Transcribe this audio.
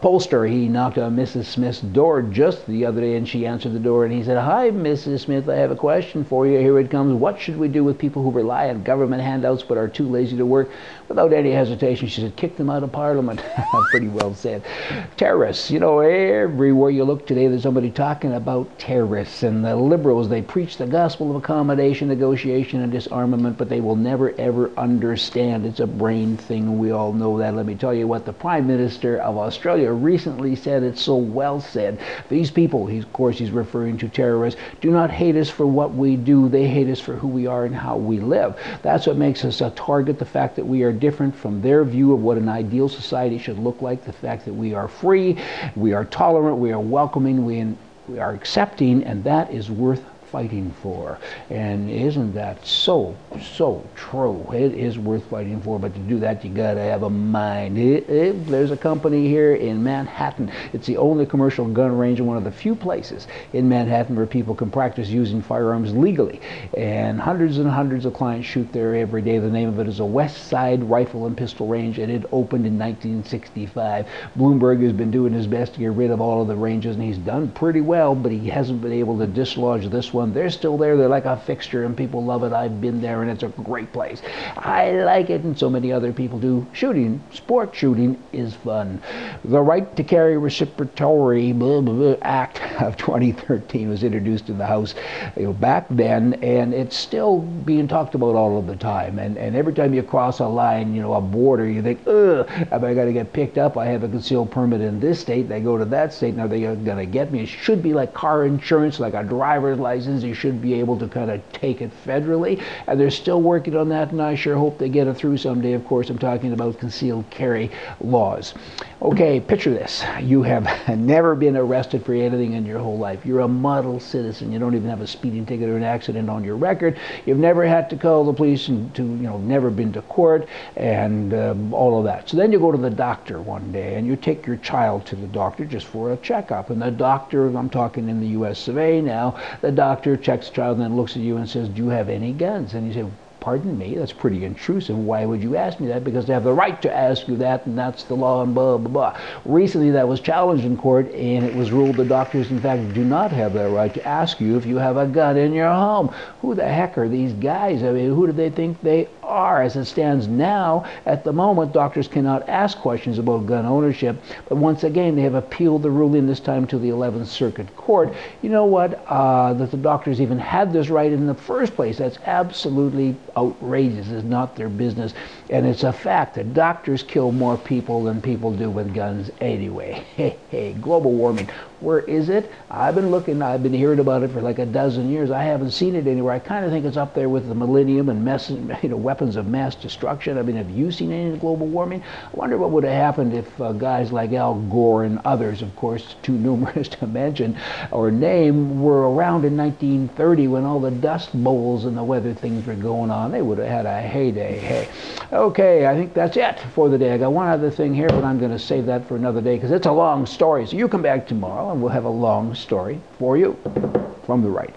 pollster. He knocked on Mrs. Smith's door just the other day, and she answered the door, and he said, "Hi, Mrs. Smith, I have a question for you. Here it comes. What should we do with people who rely on government handouts but are too lazy to work?" Without any hesitation, she said, "Kick them out of Parliament." Pretty well said. Terrorists. You know, everywhere you look today, there's somebody talking about terrorists. And the liberals, they preach the gospel of accommodation, negotiation, and disarmament, but they will never, ever understand. It's a brain thing. We all know that. Let me tell you what the Prime Minister of Australia recently said. It's so well said. These people, of course he's referring to terrorists, do not hate us for what we do. They hate us for who we are and how we live. That's what makes us a target, the fact that we are different from their view of what an ideal society should look like, the fact that we are free, we are tolerant, we are welcoming, we are accepting, and that is worth fighting for. And isn't that so true? It is worth fighting for, but to do that, you gotta have a mind. There's a company here in Manhattan. It's the only commercial gun range and one of the few places in Manhattan where people can practice using firearms legally. And hundreds of clients shoot there every day. The name of it is a West Side Rifle and Pistol Range, and it opened in 1965. Bloomberg has been doing his best to get rid of all of the ranges, and he's done pretty well, but he hasn't been able to dislodge this one. They're still there. They're like a fixture, and people love it. I've been there, and it's a great place. I like it, and so many other people do. Shooting, sport shooting, is fun. The Right to Carry Reciprocatory Act of 2013 was introduced in the House, back then, and it's still being talked about all of the time. And every time you cross a line, a border, you think, ugh, have I got to get picked up? I have a concealed permit in this state. They go to that state. Now they're going to get me. It should be like car insurance, like a driver's license. You should be able to kind of take it federally, and they're still working on that, and I sure hope they get it through someday. Of course, I'm talking about concealed carry laws. Okay, picture this. You have never been arrested for anything in your whole life. You're a model citizen. You don't even have a speeding ticket or an accident on your record. You've never had to call the police and never been to court, and all of that. So then you go to the doctor one day, and you take your child to the doctor just for a checkup, and the doctor, I'm talking in the US of A now, the doctor checks the child and then looks at you and says, "Do you have any guns?" And you say, "Pardon me, that's pretty intrusive. Why would you ask me that?" "Because they have the right to ask you that, and that's the law," and blah, blah, blah. Recently, that was challenged in court, and it was ruled the doctors, in fact, do not have the right to ask you if you have a gun in your home. Who the heck are these guys? I mean, who do they think they are? As it stands now, at the moment, doctors cannot ask questions about gun ownership, but once again, they have appealed the ruling, this time to the 11th Circuit Court. You know what? That the doctors even had this right in the first place. That's absolutely outrageous. It's not their business, and it's a fact that doctors kill more people than people do with guns anyway. Hey, global warming. Where is it? I've been looking, I've been hearing about it for like a dozen years. I haven't seen it anywhere. I kind of think it's up there with the millennium and weapons of mass destruction. I mean, have you seen any global warming? I wonder what would have happened if guys like Al Gore and others, of course, too numerous to mention or name, were around in 1930 when all the dust bowls and the weather things were going on. They would have had a heyday. Hey, okay, I think that's it for the day. I got one other thing here, but I'm going to save that for another day because it's a long story. So you come back tomorrow, and we'll have a long story for you from the right.